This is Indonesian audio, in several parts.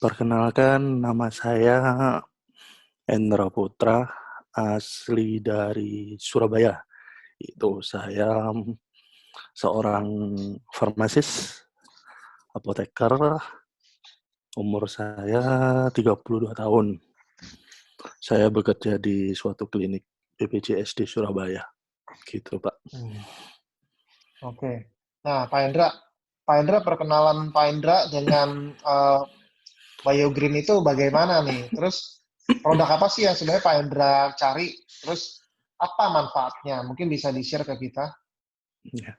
Perkenalkan, nama saya Endra Putra, asli dari Surabaya. Itu saya seorang farmasis, apoteker, umur saya 32 tahun. Saya bekerja di suatu klinik BPJS di Surabaya. Gitu, Pak. Oke. Nah, Pak Hendra perkenalan Pak Hendra dengan BioGreen itu bagaimana nih? Terus produk apa sih yang sebenarnya Pak Hendra cari? Terus apa manfaatnya? Mungkin bisa di-share ke kita. Ya.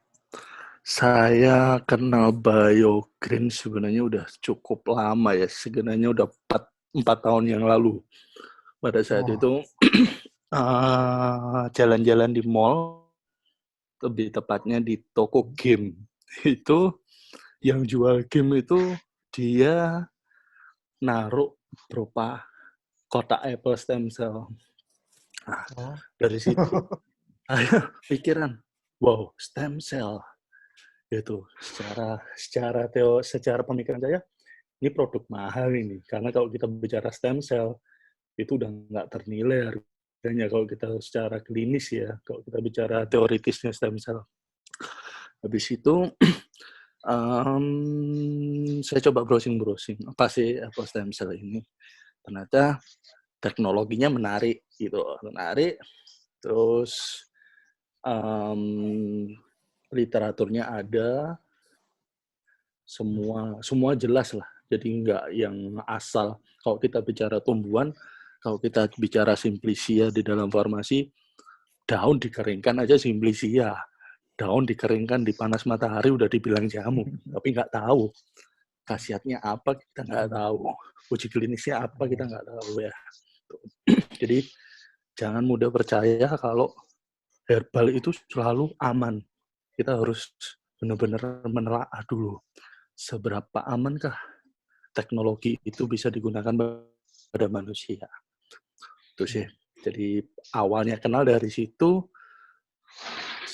Saya kenal BioGreen sebenarnya udah cukup lama ya. Sebenarnya udah 4 tahun yang lalu. Pada saat Wah, itu jalan-jalan di mall, lebih tepatnya di toko game. Itu yang jual game itu dia naruh berupa kotak Apple stem cell. Nah, oh. dari situ saya pikiran, wow, stem cell itu secara pemikiran saya ini produk mahal ini, karena kalau kita bicara stem cell itu udah nggak ternilai harganya kalau kita secara klinis ya, kalau kita bicara teoritisnya stem cell. Habis itu saya coba browsing-browsing, apa sih Apple stem cell ini? Ternyata teknologinya menarik gitu, menarik. Terus literaturnya ada, semua jelas lah. Jadi nggak yang asal. Kalau kita bicara tumbuhan, kalau kita bicara simplicia di dalam farmasi, daun dikeringkan aja simplicia. Daun dikeringkan di panas matahari udah dibilang jamu, tapi nggak tahu khasiatnya apa, kita nggak tahu. Uji klinisnya apa, kita nggak tahu ya. Jadi jangan mudah percaya kalau herbal itu selalu aman. Kita harus benar-benar menelaah dulu seberapa amankah teknologi itu bisa digunakan pada manusia. Itu sih. Jadi awalnya kenal dari situ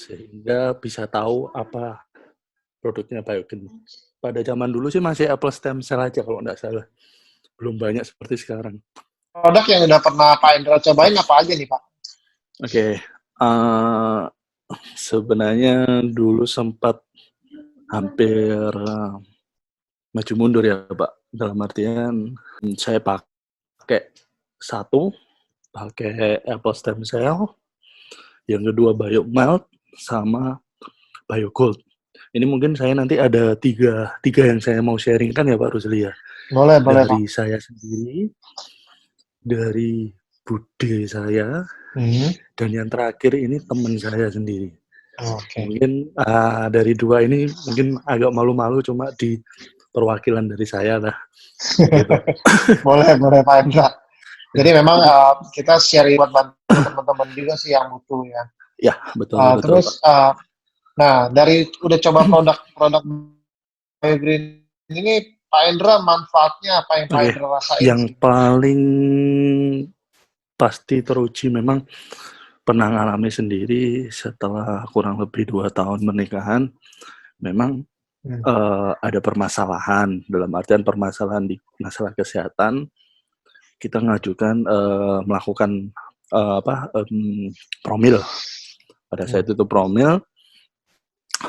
sehingga bisa tahu apa produknya BioGreen. Pada zaman dulu sih masih Apple stem cell aja kalau nggak salah. Belum banyak seperti sekarang. Produk yang udah pernah Pak Hendra cobain apa aja nih, Pak? Oke. Sebenarnya dulu sempat hampir maju mundur ya Pak. Dalam artian saya pakai Apple stem cell, yang kedua BioMelt, sama BioGold. Ini mungkin saya nanti ada tiga yang saya mau sharingkan ya Pak Rusli ya. Boleh, boleh, Pak. Dari saya sendiri, dari bude saya, dan yang terakhir ini teman saya sendiri. Oke. Mungkin dari dua ini mungkin agak malu-malu, cuma di perwakilan dari saya lah. Gitu. Boleh, boleh, Pak Hendra. Jadi memang kita share buat bantu teman-teman juga sih yang butuh ya. Ya, betul Pak. Terus, nah dari udah coba produk-produk BioGreen ini, Pak Hendra manfaatnya apa yang Pak Oke, Hendra rasain yang sih? paling pasti teruji memang pernah ngalami sendiri setelah kurang lebih 2 tahun pernikahan, memang ada permasalahan, dalam artian permasalahan di masalah kesehatan, kita ngajukan melakukan promil. Pada saat itu promil,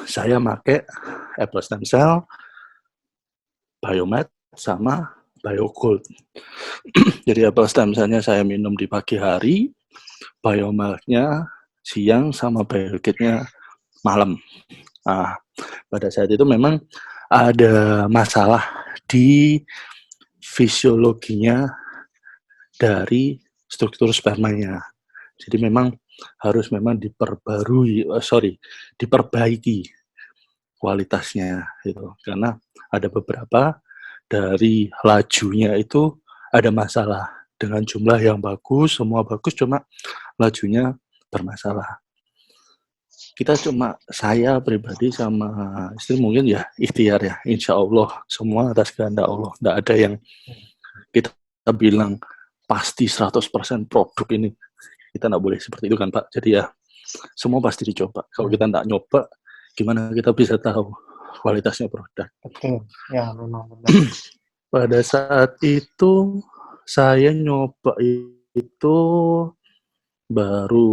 saya pakai Apple stem cell, BioMed, sama BioGold. Jadi Apple stem cell-nya saya minum di pagi hari, BioMed-nya siang, sama BioGold-nya malam. Nah, pada saat itu memang ada masalah di fisiologinya dari struktur spermanya. Jadi memang harus diperbaiki kualitasnya gitu. Karena ada beberapa dari lajunya itu ada masalah. Dengan jumlah yang bagus, semua bagus, cuma lajunya bermasalah. Saya pribadi sama istri mungkin ya ikhtiar ya, insya Allah semua atas kehendak Allah. Nggak ada yang kita bilang pasti 100% produk ini. Kita nggak boleh seperti itu kan Pak. Jadi ya semua pasti dicoba. Kalau kita nggak nyoba, gimana kita bisa tahu kualitasnya produk? Betul, ya memang benar. Pada saat itu saya nyoba itu baru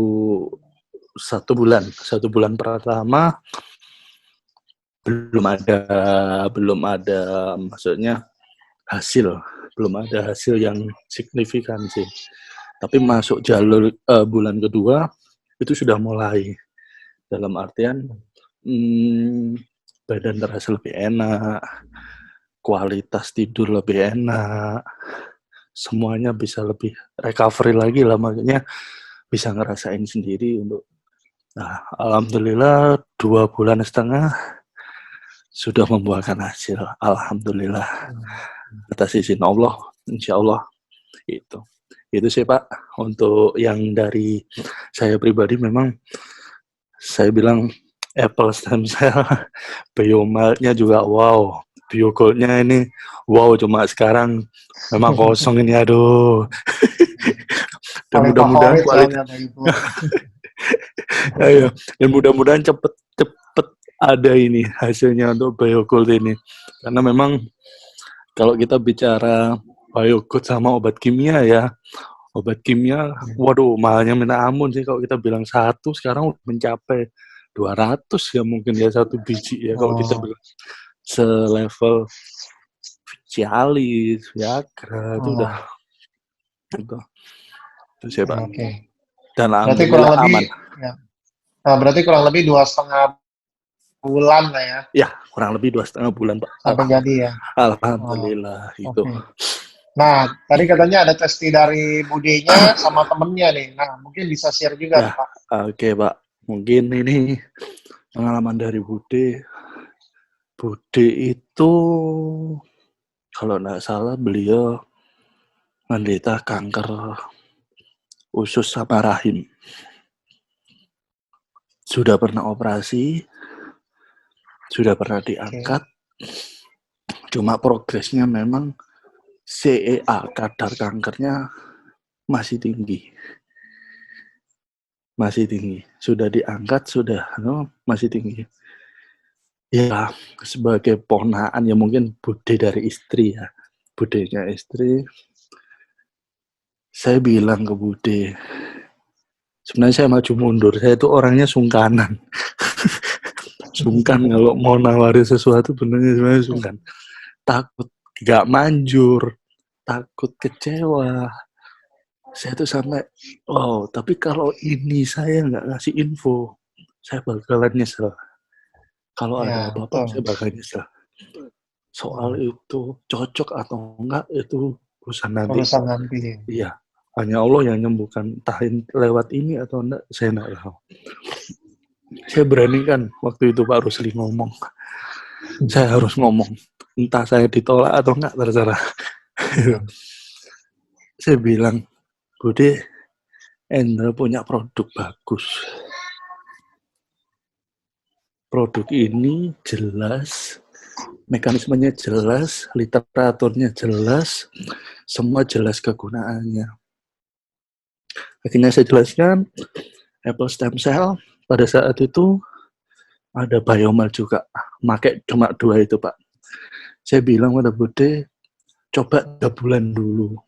1 bulan. 1 bulan pertama belum ada belum ada maksudnya hasil, belum ada hasil yang signifikan sih. Tapi masuk jalur bulan kedua itu sudah mulai dalam artian hmm, badan terasa lebih enak, kualitas tidur lebih enak, semuanya bisa lebih recovery lagi lah, maksudnya bisa ngerasain sendiri untuk. Nah, alhamdulillah 2 bulan setengah sudah membuahkan hasil. Alhamdulillah atas izin Allah, insya Allah itu. Itu sih Pak. Untuk yang dari saya pribadi memang saya bilang Apple stem cell, biomalnya juga wow, biogoldnya ini wow, cuma sekarang memang kosong ini, aduh. Dan Paling mudah-mudahan favorit kualitas, soalnya Bang Ibu. ayo, dan mudah-mudahan cepet ada ini hasilnya untuk biogold ini, karena memang kalau kita bicara biogold sama obat kimia ya, obat kimia, waduh, mahalnya minta ampun sih. Kalau kita bilang satu, sekarang udah mencapai 200 ya mungkin ya satu biji ya. Kalau kita Oh, bilang selevel Cialis, Viagra, itu udah oh, itu. Itu sih Pak. oke. Dan Berarti kurang alhamdulillah lebih, aman. ya. Nah, berarti kurang lebih 2,5 bulan lah ya, Ya, kurang lebih 2,5 bulan Pak. sampai jadi ya. Oh, Alhamdulillah itu. oke. Nah, tadi katanya ada testi dari budenya sama temennya nih. Nah, mungkin bisa share juga Ya, nih, Pak. oke Pak. Mungkin ini pengalaman dari Bude. Bude itu kalau nggak salah beliau menderita kanker usus sama rahim. Sudah pernah operasi, sudah pernah Oke. diangkat, cuma progresnya memang CEA, kadar kankernya masih tinggi. Masih tinggi. Sudah diangkat, sudah masih tinggi. Ya, sebagai ponaan ya mungkin bude dari istri ya. Budenya istri, saya bilang ke bude, sebenarnya saya maju mundur, saya itu orangnya sungkanan. Sungkan kalau mau nawari sesuatu sebenarnya sungkan. Takut gak manjur, takut kecewa. Saya tuh sampai, oh, tapi kalau ini saya nggak ngasih info, saya bakalan nyesel. Kalau ada Ya, apa-apa, saya betul. bakal nyesel. Soal Hmm. itu cocok atau enggak, itu urusan nanti. Urusan nanti. Iya, hanya Allah yang nyembuhkan. Entah lewat ini atau enggak, saya enggak tahu. Saya beranikan waktu itu Pak Rusli ngomong. Saya harus ngomong. Entah saya ditolak atau enggak, terserah. Hmm. Saya bilang, Bude, Endra punya produk bagus. Produk ini jelas, mekanismenya jelas, literaturnya jelas, semua jelas kegunaannya. Akhirnya saya jelaskan, Apple stem cell pada saat itu ada biomal juga, pakai cuma 2 itu Pak. Saya bilang pada Bude, coba 3 bulan dulu.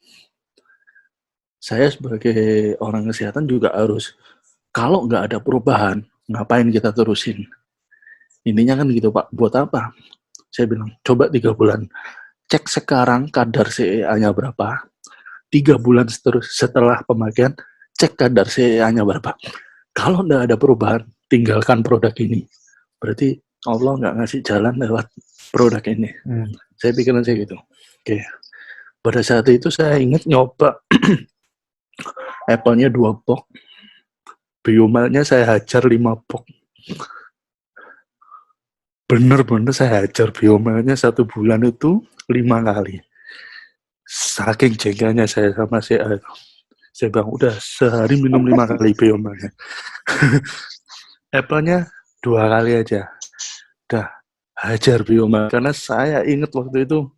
Saya sebagai orang kesehatan juga harus, kalau nggak ada perubahan, ngapain kita terusin? Intinya kan gitu Pak, buat apa? Saya bilang, coba 3 bulan. Cek sekarang kadar CEA-nya berapa, 3 bulan setelah pemakaian, cek kadar CEA-nya berapa. Kalau nggak ada perubahan, tinggalkan produk ini. Berarti Allah nggak ngasih jalan lewat produk ini. Saya pikiran saya gitu. Oke. Pada saat itu saya ingat nyoba Apple-nya 2 box, biomalnya saya hajar 5 box. Bener-bener saya hajar biomalnya 1 bulan itu 5 kali. Saking jengganya saya sama si A. Saya bilang, udah sehari minum 5 kali biomalnya. Apple-nya 2 kali aja. Udah hajar biomal. Karena saya ingat waktu itu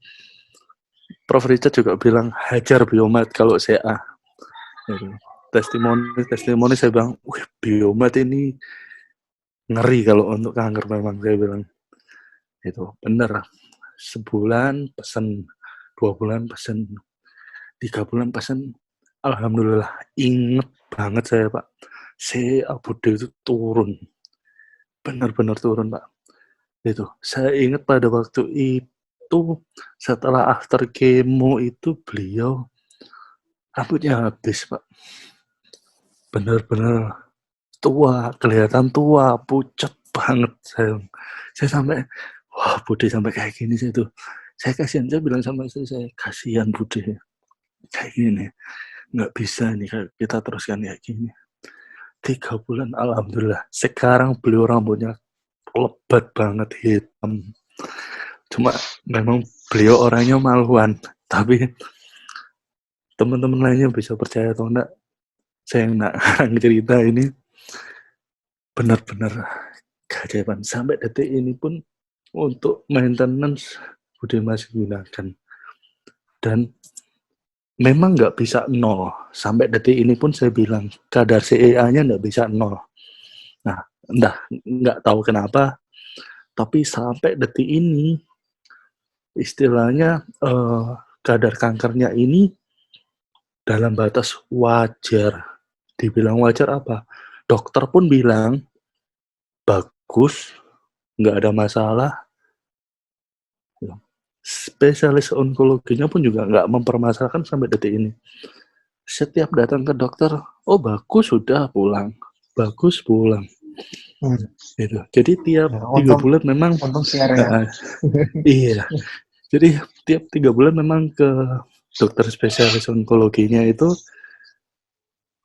Prof. Richard juga bilang hajar biomat kalau CA. Testimoni saya bilang, wih, biomat ini ngeri kalau untuk kanker memang, saya bilang. Itu bener. Sebulan pesen 2 bulan pesen, 3 bulan pesen. Alhamdulillah, inget banget saya, Pak. CA-Bude itu turun. Benar-benar turun, Pak. Itu. Saya ingat pada waktu itu, setelah after kemo itu beliau rambutnya habis, Pak. Benar-benar tua, kelihatan tua, pucat banget saya. Saya sampai, wah Bude sampai kayak gini saya tuh. Saya kasihan, saya bilang sama istri saya, kasihan Bude kayak gini. Nggak bisa nih kita teruskan kayak gini. 3 bulan, alhamdulillah. Sekarang beliau rambutnya lebat banget, hitam. Cuma memang beliau orangnya maluan. Tapi teman-teman lainnya bisa percaya atau enggak, saya enggak cerita ini benar-benar keajaiban. Sampai detik ini pun untuk maintenance Bude masih gunakan. Dan memang nggak bisa nol. Sampai detik ini pun saya bilang, kadar CEA-nya nggak bisa nol. Nah, entah, nggak tahu kenapa, tapi sampai detik ini, istilahnya kadar kankernya ini dalam batas wajar. Dibilang wajar apa? Dokter pun bilang, bagus, nggak ada masalah. Spesialis onkologinya pun juga nggak mempermasalahkan sampai detik ini. Setiap datang ke dokter, oh bagus sudah pulang, bagus pulang. Gitu. Jadi tiap 3 bulan memang, iya. Jadi tiap 3 bulan memang ke dokter spesialis onkologinya itu,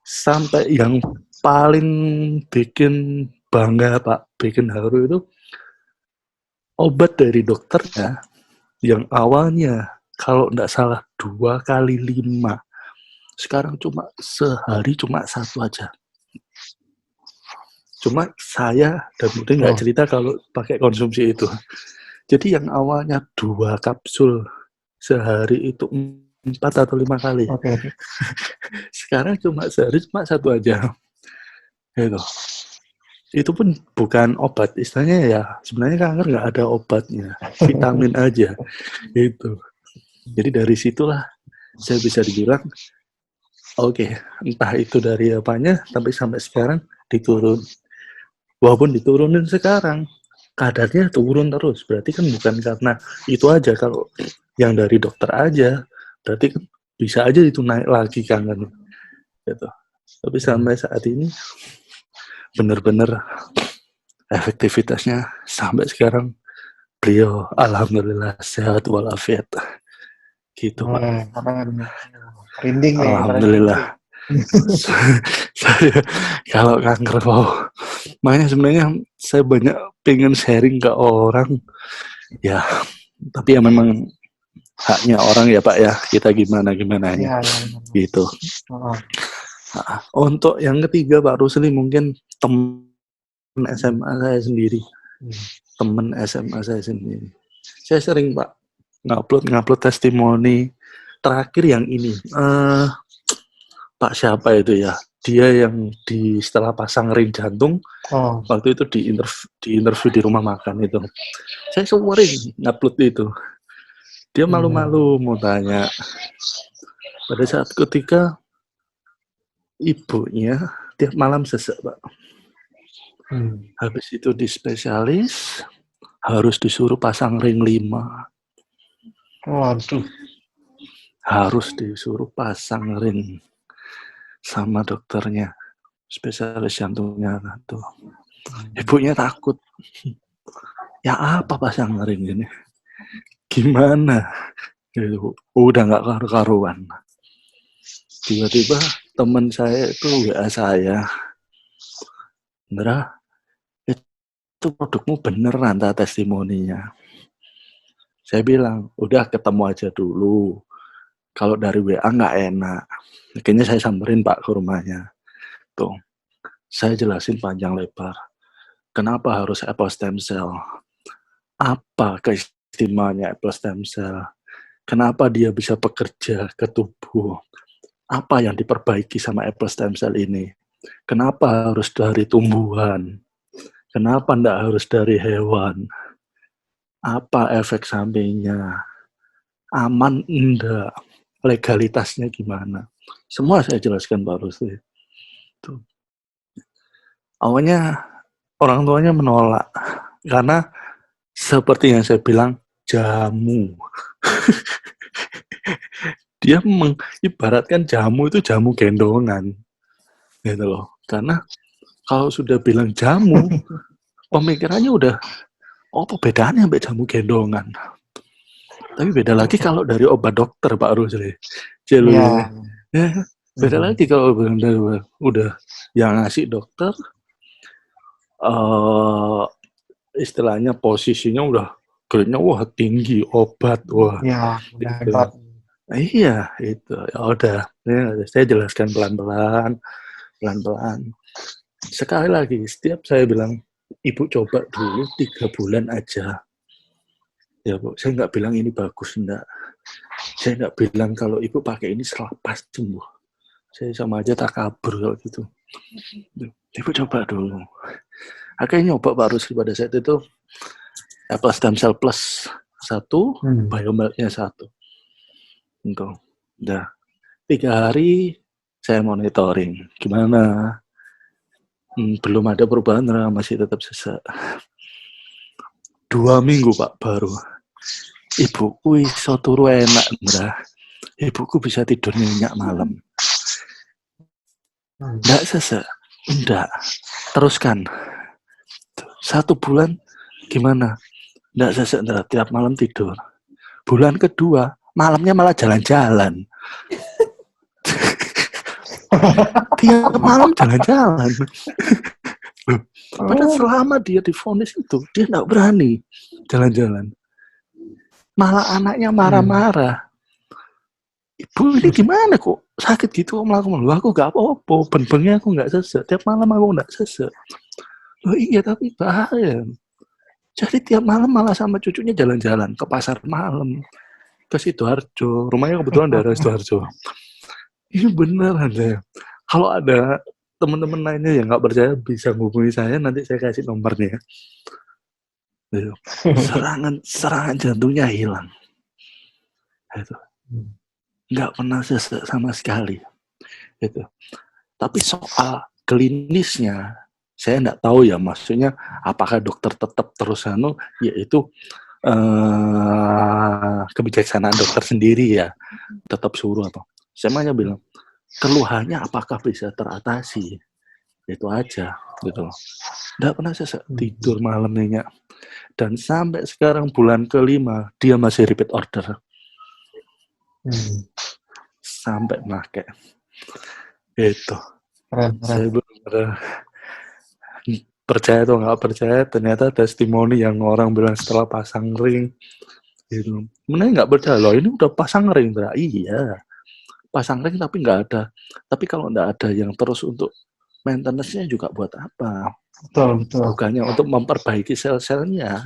sampai yang paling bikin bangga Pak, bikin haru itu obat dari dokternya yang awalnya kalau tidak salah 2 kali 5, sekarang cuma sehari cuma 1 aja. Cuma saya dan Bude nggak cerita kalau pakai konsumsi itu. Jadi yang awalnya 2 kapsul sehari itu 4 atau 5 kali. Sekarang cuma sehari cuma 1 aja. Gitu. Itu pun bukan obat, istilahnya ya sebenarnya kanker nggak ada obatnya, vitamin aja. Gitu. Jadi dari situlah saya bisa dibilang, oke, entah itu dari apanya, tapi sampai sekarang diturun. Walaupun diturunin sekarang, kadarnya turun terus. Berarti kan bukan karena itu aja. Kalau yang dari dokter aja, berarti kan bisa aja itu naik lagi kangen. Gitu. Tapi sampai saat ini, benar-benar efektivitasnya sampai sekarang beliau alhamdulillah sehat walafiat. Gitu, Pak. Rinding nih. Alhamdulillah. Saya kalau kanker wow. Makanya sebenarnya saya banyak pengen sharing ke orang. Ya, tapi ya memang haknya orang ya Pak ya. Kita gimana-gimananya. Gitu. Untuk yang ketiga Pak Rusli, mungkin teman SMA saya sendiri. Teman SMA saya sendiri. Saya sering Pak ngupload testimoni. Terakhir yang ini, Pak siapa itu ya? Dia yang setelah pasang ring jantung, waktu itu di interview di rumah makan itu. Saya sering ngupload itu. Dia malu-malu mau tanya. Pada saat ketika ibunya tiap malam sesek, Pak. Habis itu di spesialis, harus disuruh pasang ring 5. Waduh. Harus disuruh pasang ring sama dokternya, spesialis jantungnya tuh. Ibunya takut. Ya apa pasang ring ini? Gimana? Gitu. Udah nggak karu-karuan. Tiba-tiba teman saya itu WA saya, Ndra, itu produkmu beneran testimoninya. Saya bilang, udah ketemu aja dulu. Kalau dari WA nggak enak. Akhirnya saya samperin Pak ke rumahnya. Tuh, saya jelasin panjang lebar. Kenapa harus apple stem cell? Apa keistimewaannya apple stem cell? Kenapa dia bisa bekerja ke tubuh? Apa yang diperbaiki sama apple stem cell ini? Kenapa harus dari tumbuhan? Kenapa tidak harus dari hewan? Apa efek sampingnya? aman enggak, legalitasnya gimana. Semua saya jelaskan Pak Rusli. Tuh. Awalnya orang tuanya menolak karena seperti yang saya bilang jamu. Dia mengibaratkan jamu itu jamu gendongan. Gitu loh. Karena kalau sudah bilang jamu, pemikirannya udah apa bedanya sampai jamu gendongan. Tapi beda lagi kalau dari obat dokter Pak Rusli. Iya. Ya, beda lagi kalau udah yang ngasih dokter, istilahnya posisinya udah grade-nya wah tinggi, obat wah. Ya, udah Gitu. hebat. Iya, itu. Ya udah, ya, saya jelaskan pelan-pelan. Sekali lagi, setiap saya bilang, Ibu coba dulu 3 bulan aja. Ya Bu, saya nggak bilang ini bagus, enggak. Saya nggak bilang kalau Ibu pakai ini selepas sembuh. Saya sama aja tak kabur kalau gitu. Ibu coba dulu. Akhirnya nyoba Pak Rusli pada saat itu, Apple Stem Cell Plus 1, Biomilk-nya 1. Untuk, udah 3 hari saya monitoring. Gimana? Belum ada perubahan, masih tetap sesak. 2 minggu Pak baru. Ibuku iso turu enak, Mbah. Ibuku bisa tidur nyenyak malam. Nggak sesak. Enggak. Teruskan. 1 bulan gimana? Nggak sesak, tiap malam tidur. Bulan kedua, malamnya malah jalan-jalan. Tiap malam jalan-jalan. Padahal selama dia divonis itu, dia nggak berani jalan-jalan. Malah anaknya marah-marah. Ibu ini gimana kok sakit gitu om laku malu aku gak apa-apa ben-bennya aku gak sesek tiap malam aku gak sesek. Loh iya tapi bahaya. Jadi tiap malam malah sama cucunya jalan-jalan ke pasar malam ke Sidoarjo, rumahnya kebetulan daerah Sidoarjo. Ini bener ada. Kalau ada teman-teman lainnya yang nggak percaya bisa hubungi saya, nanti saya kasih nomornya. Serangan jantungnya hilang. Itu. Nggak pernah sesek sama sekali. Gitu. Tapi soal klinisnya, saya nggak tahu ya, maksudnya apakah dokter tetap terus yaitu kebijaksanaan dokter sendiri ya, tetap suruh apa. Saya hanya bilang, keluhannya apakah bisa teratasi, itu aja, gitu. Nggak pernah sesek, tidur malam nyenyak. Dan sampai sekarang bulan ke-5, dia masih repeat order. Sampai pakai. Itu. Saya benar-benar percaya atau nggak percaya, ternyata testimoni yang orang bilang setelah pasang ring, gitu. Mana nggak percaya loh, ini udah pasang ring, iya, pasang ring tapi nggak ada. Tapi kalau nggak ada yang terus untuk maintenance-nya juga buat apa? Betul. Bukannya untuk memperbaiki sel-selnya.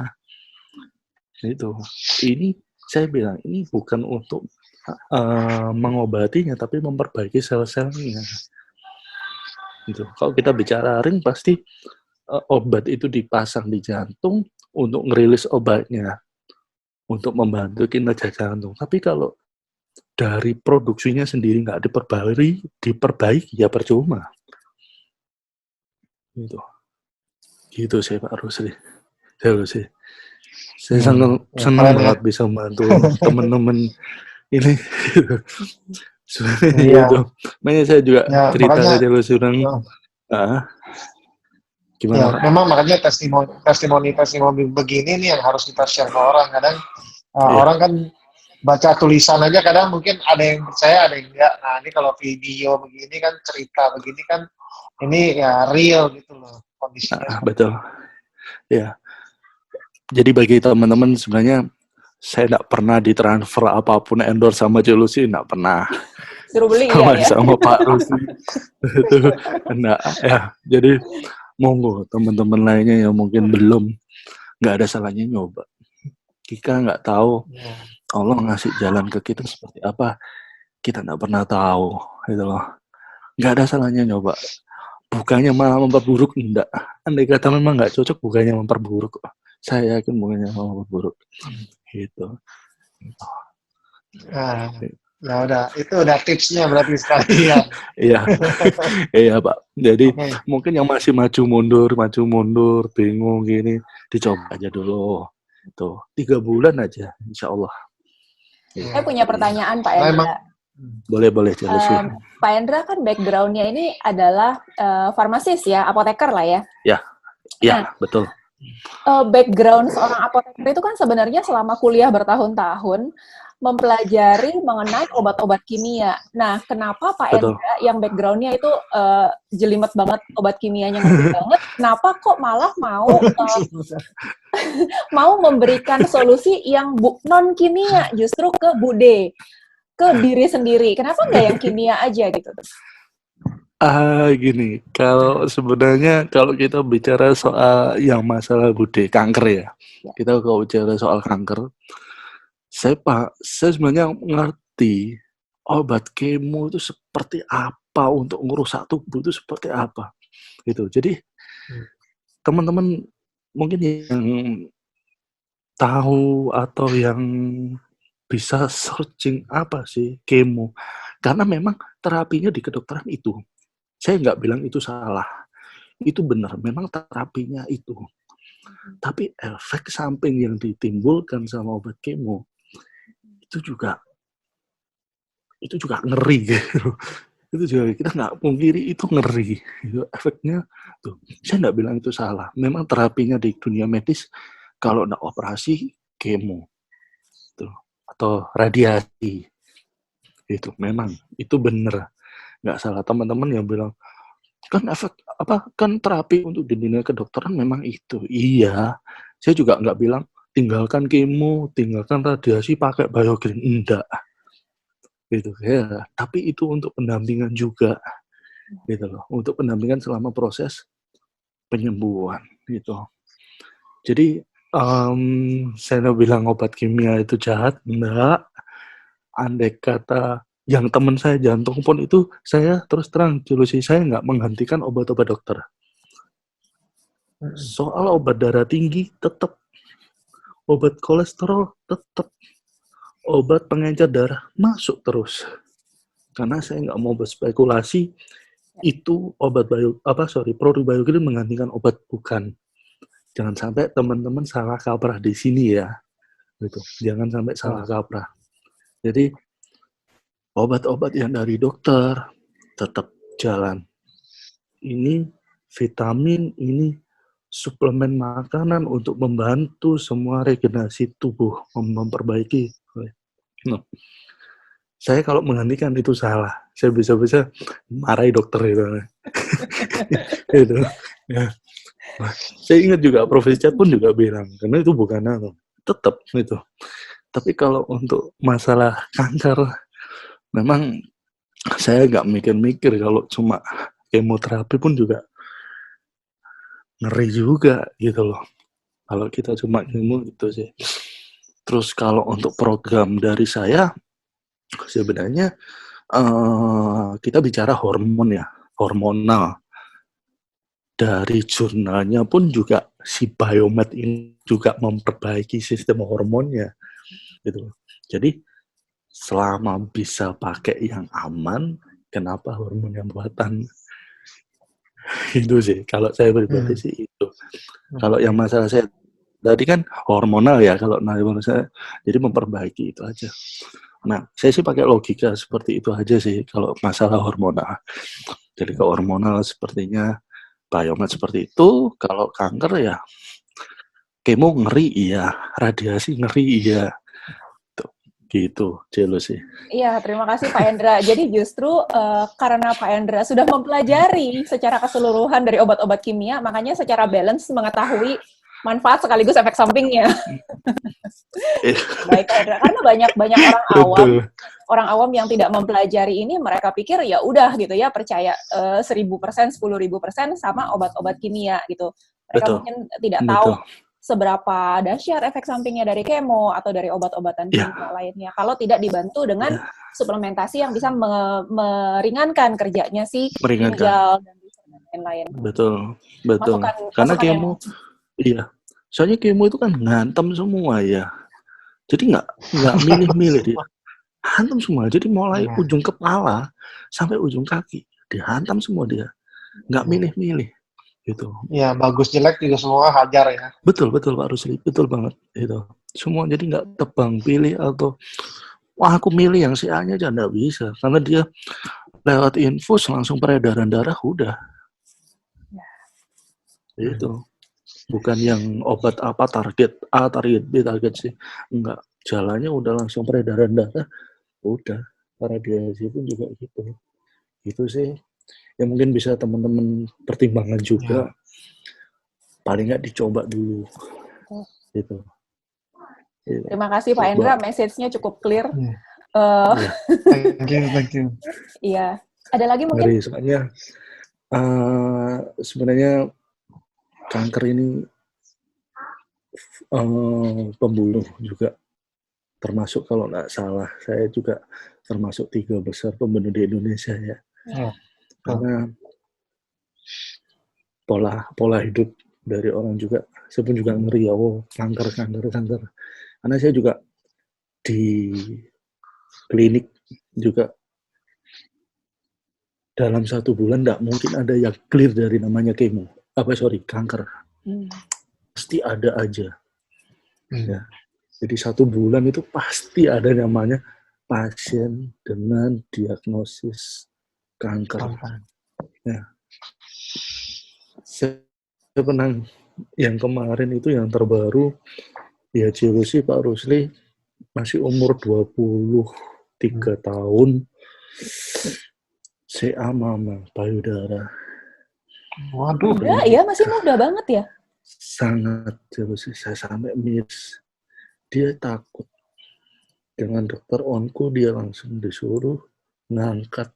Itu. Ini saya bilang ini bukan untuk mengobatinya, tapi memperbaiki sel-selnya. Gitu. Kalau kita bicara ring, pasti obat itu dipasang di jantung untuk ngerilis obatnya, untuk membantu kinerja jantung. Tapi kalau dari produksinya sendiri nggak diperbaiki ya percuma. Gitu sih Pak Rusli. Saya sangat senang banget bisa membantu teman-teman ini. Iya. Gitu. Makanya saya juga cerita makanya, ke Jalur Surang. Gimana ya, Pak? memang makanya testimoni begini nih yang harus kita share ke orang. Kadang orang kan baca tulisan aja, kadang mungkin ada yang percaya, ada yang enggak. Nah ini kalau video begini kan, cerita begini kan, ini ya real gitu loh kondisinya. Betul. Ya. Jadi bagi teman-teman sebenarnya saya tidak pernah ditransfer apapun endorse sama Jelusi, tidak pernah. Suruh beli ya? Sama Pak Rusli. Itu enggak ya. Jadi monggo teman-teman lainnya yang mungkin belum, nggak ada salahnya nyoba. Kita nggak tahu Allah ngasih jalan ke kita seperti apa, kita nggak pernah tahu, gitu loh. Nggak ada salahnya nyoba. Bukannya malah memperburuk, enggak. Andai kata memang nggak cocok, bukannya memperburuk. Saya yakin bukannya memperburuk. Gitu. Nah, ya udah, itu udah tipsnya berarti sekalian. Iya, iya Pak. Jadi Oke. mungkin yang masih maju mundur, bingung gini, dicoba aja dulu. Tuh, 3 bulan aja, insya Allah. Ya. Saya punya pertanyaan Pak Karena emang Endra. Boleh jelas sih. Pak Endra kan background-nya ini adalah farmasis ya, apoteker lah ya. Ya, betul. Background seorang apoteker itu kan sebenarnya selama kuliah bertahun-tahun mempelajari mengenai obat-obat kimia. Nah, kenapa Pak Betul. Endra yang background-nya itu jelimet banget, obat kimianya ngerti banget, kenapa kok malah mau memberikan solusi yang non kimia justru ke bude, ke diri sendiri? Kenapa nggak yang kimia aja gitu? Gini, kalau sebenarnya kalau kita bicara soal yang masalah bude, kanker ya, kita kalau bicara soal kanker, saya sebenarnya ngerti obat kemo itu seperti apa untuk ngerusak tubuh itu seperti apa, gitu. Jadi teman-teman mungkin yang tahu atau yang bisa searching apa sih kemo, karena memang terapinya di kedokteran itu. Saya nggak bilang itu salah, itu benar, memang terapinya itu. Tapi efek samping yang ditimbulkan sama obat kemo itu juga ngeri gitu. Itu juga kita nggak pungkiri itu ngeri. Itu efeknya tuh. Saya nggak bilang itu salah. Memang terapinya di dunia medis kalau nggak operasi kemo tuh atau radiasi itu memang itu benar. Nggak salah teman-teman yang bilang kan efek kan terapi untuk di dunia kedokteran memang itu. Iya, saya juga nggak bilang tinggalkan kemo, tinggalkan radiasi, pakai biogreen, enggak gitu ya. Tapi itu untuk pendampingan juga gitu loh, untuk pendampingan selama proses penyembuhan gitu. Jadi saya bilang obat kimia itu jahat, enggak. Andai kata yang teman saya jantung pun itu saya terus terang solusi saya nggak menghentikan obat-obat dokter. Soal obat darah tinggi tetap, obat kolesterol tetap, obat pengencer darah masuk terus. Karena saya nggak mau berspekulasi itu obat produk biogreen menggantikan obat, bukan. Jangan sampai teman-teman salah kaprah di sini ya, gitu. Jangan sampai salah kaprah. Jadi obat-obat yang dari dokter tetap jalan. Ini vitamin, ini suplemen makanan untuk membantu semua regenerasi tubuh, memperbaiki. Nah, saya kalau menghentikan itu salah. Saya bisa-bisa marahi dokter itu. Gitu. Ya. Saya ingat juga Prof. Richard pun juga bilang, karena itu bukan tetap itu. Tapi kalau untuk masalah kanker, memang saya nggak mikir-mikir. Kalau cuma kemoterapi pun juga ngeri juga gitu loh. Kalau kita cuma kemo gitu sih. Terus kalau untuk program dari saya, sebenarnya kita bicara hormon ya, hormonal. Dari jurnalnya pun juga si Biomed ini juga memperbaiki sistem hormonnya gitu. Jadi selama bisa pakai yang aman, kenapa hormon yang buatan? Itu sih kalau saya pribadi sih itu. Kalau yang masalah saya tadi kan hormonal ya, kalau menurut saya jadi memperbaiki itu aja. Nah, saya sih pakai logika seperti itu aja sih kalau masalah hormonal. Jadi ke hormonal sepertinya Biomed seperti itu. Kalau kanker ya kemo ngeri iya, radiasi ngeri iya. Gitu, jelas sih. Iya, terima kasih Pak Endra. Jadi justru karena Pak Endra sudah mempelajari secara keseluruhan dari obat-obat kimia, makanya secara balance mengetahui manfaat sekaligus efek sampingnya. Baik Pak Endra, karena banyak orang awam yang tidak mempelajari ini, mereka pikir ya udah gitu ya, percaya 1000%, 10.000% sama obat-obat kimia gitu. Mereka mungkin tidak tahu seberapa dahsyat efek sampingnya dari kemo atau dari obat-obatan kimia lainnya kalau tidak dibantu dengan suplementasi yang bisa meringankan kerjanya si ginjal dan lain-lain. Betul. Karena kemo, soalnya kemo itu kan ngantem semua ya. Jadi nggak milih-milih dia. Hantam semua. Jadi mulai Iya. ujung kepala sampai ujung kaki dihantam semua dia. Nggak milih-milih gitu. Ya, bagus jelek juga semua hajar ya. Betul Pak Rusli, betul banget itu. Semua jadi nggak tebang pilih atau wah aku milih yang si A-nya aja nggak bisa karena dia lewat infus langsung peredaran darah udah itu. Bukan yang obat apa target A, target B, target C. Enggak, jalannya udah langsung peredaran darah, udah. Radiasi pun juga gitu. Itu sih. Ya mungkin bisa teman-teman pertimbangkan juga. Paling nggak dicoba dulu. Gitu. Terima kasih Pak Endra, message-nya cukup clear. Thank you. Iya. Ada lagi mungkin? Ngeri, soalnya sebenarnya kanker ini pembunuh juga. Termasuk kalau nggak salah, saya juga termasuk 3 besar pembunuh di Indonesia ya. Karena pola hidup dari orang juga, saya pun juga ngeri ya, kanker. Karena saya juga di klinik juga dalam 1 bulan nggak mungkin ada yang clear dari namanya kanker. Pasti ada aja. Ya. Jadi 1 bulan itu pasti ada namanya pasien dengan diagnosis kanker. Ya. Saya pernah yang kemarin itu yang terbaru, ya sih Pak Rusli masih umur 23 tahun, CA mama, payudara. Waduh. Muda ya, masih muda banget ya? Sangat, saya sampai miss. Dia takut. Dengan dokter onko dia langsung disuruh ngangkat.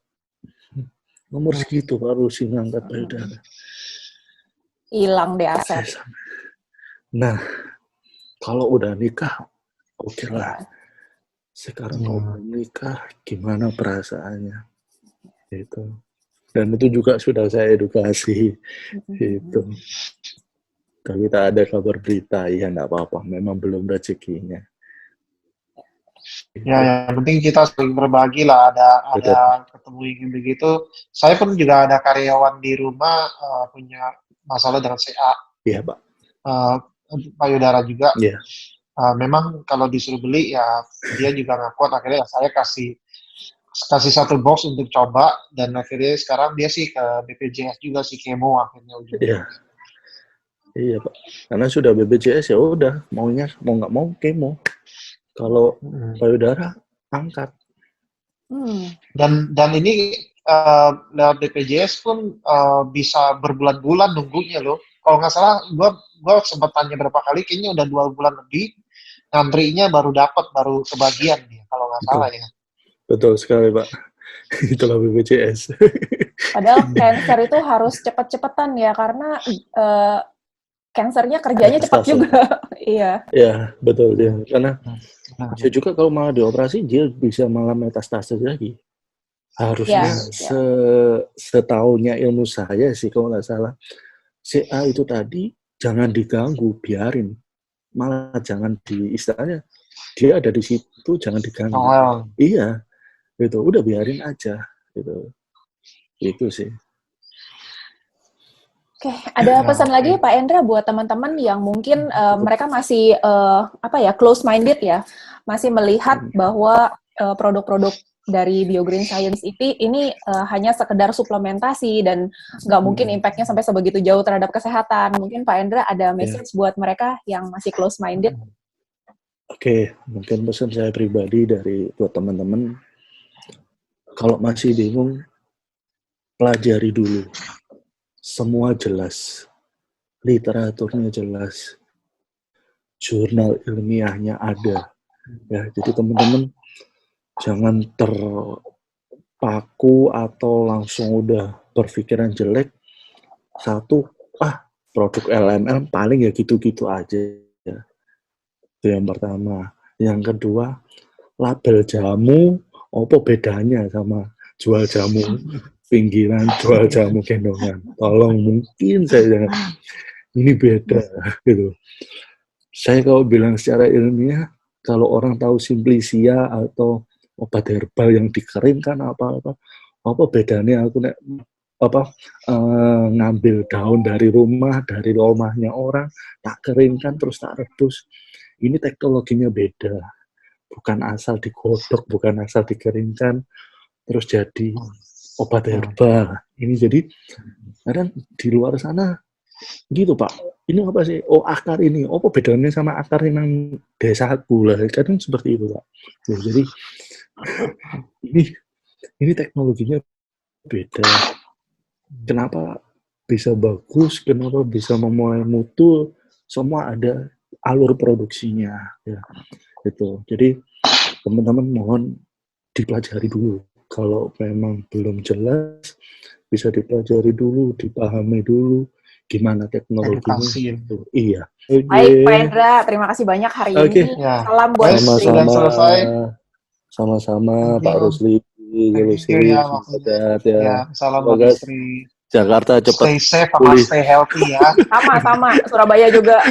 Nomor segitu Pak Rusli ngangkat payudara. Hilang deh aset. Nah, kalau udah nikah, oke lah. Sekarang mau nikah, gimana perasaannya? Itu. Dan itu juga sudah saya edukasi. Itu. Tapi tak ada kabar berita, ya nggak apa-apa. Memang belum rezekinya. Ya, yang penting kita sering berbagi lah. Ada ketemu yang begitu. Saya pun juga ada karyawan di rumah punya masalah dengan CA. Iya, Pak. Payudara juga. Iya. Memang kalau disuruh beli ya dia juga nggak kuat, akhirnya saya kasih 1 box untuk coba, dan akhirnya sekarang dia sih ke BPJS juga sih, kemo akhirnya ujungnya. Iya Pak, karena sudah BPJS ya udah, maunya mau nggak mau kemo. Kalau payudara angkat. Dan ini lewat BPJS pun bisa berbulan-bulan nunggunya loh. Kalau nggak salah, gue sempat tanya berapa kali, kayaknya udah 2 bulan lebih, ngantrinya baru kebagian nih, kalau nggak salah ya. Betul sekali Pak, itulah BPJS. Padahal cancer itu harus cepet-cepetan ya, karena cancernya kerjanya cepat juga. Iya. Iya, betul dia. Karena dia juga kalau malah dioperasi, dia bisa malah metastase lagi. Harusnya setaunya ilmu saya sih, kalau nggak salah, CA itu tadi jangan diganggu, biarin. Malah jangan istilahnya, dia ada di situ, jangan diganggu. Iya, gitu. Udah biarin aja. Gitu. Itu sih. Oke, ada pesan lagi Pak Endra buat teman-teman yang mungkin mereka masih close-minded ya, masih melihat bahwa produk-produk dari BioGreen Science ini hanya sekedar suplementasi dan nggak mungkin impact-nya sampai sebegitu jauh terhadap kesehatan. Mungkin Pak Endra ada message buat mereka yang masih close-minded? Oke, mungkin pesan saya pribadi buat teman-teman, kalau masih bingung, pelajari dulu. Semua jelas, literaturnya jelas, jurnal ilmiahnya ada. Ya, jadi teman-teman jangan terpaku atau langsung udah berpikiran jelek. Satu, produk LML paling ya gitu-gitu aja. Ya. Itu yang pertama. Yang kedua, label jamu, apa bedanya sama jual jamu pinggiran, jual jamu gendongan. Tolong, mungkin saya ini beda gitu. Saya kalau bilang secara ilmiah, kalau orang tahu Simplicia atau obat herbal yang dikeringkan apa bedanya aku nek ngambil daun dari rumahnya orang, tak keringkan terus tak rebus. Ini teknologinya beda, bukan asal digodok, bukan asal dikeringkan terus jadi obat herbal. Ini jadi kadang di luar sana gitu Pak, ini apa sih? Oh akar ini, apa bedanya sama akar yang desaku lah? Kadang seperti itu Pak. Ya, jadi ini teknologinya beda. Kenapa bisa bagus? Kenapa bisa memulai mutu? Semua ada alur produksinya, ya gitu. Jadi teman-teman mohon dipelajari dulu. Kalau memang belum jelas, bisa dipelajari dulu, dipahami dulu gimana teknologinya. Itu. Iya. Baik, Pak Hendra, terima kasih banyak hari ini. Ya. Salam buat sudah selesai. Sama-sama Pak Rusli. Thank you ya, ya. Salam buat istri. Jakarta cepat stay safe sama stay healthy ya. Sama-sama, Surabaya juga.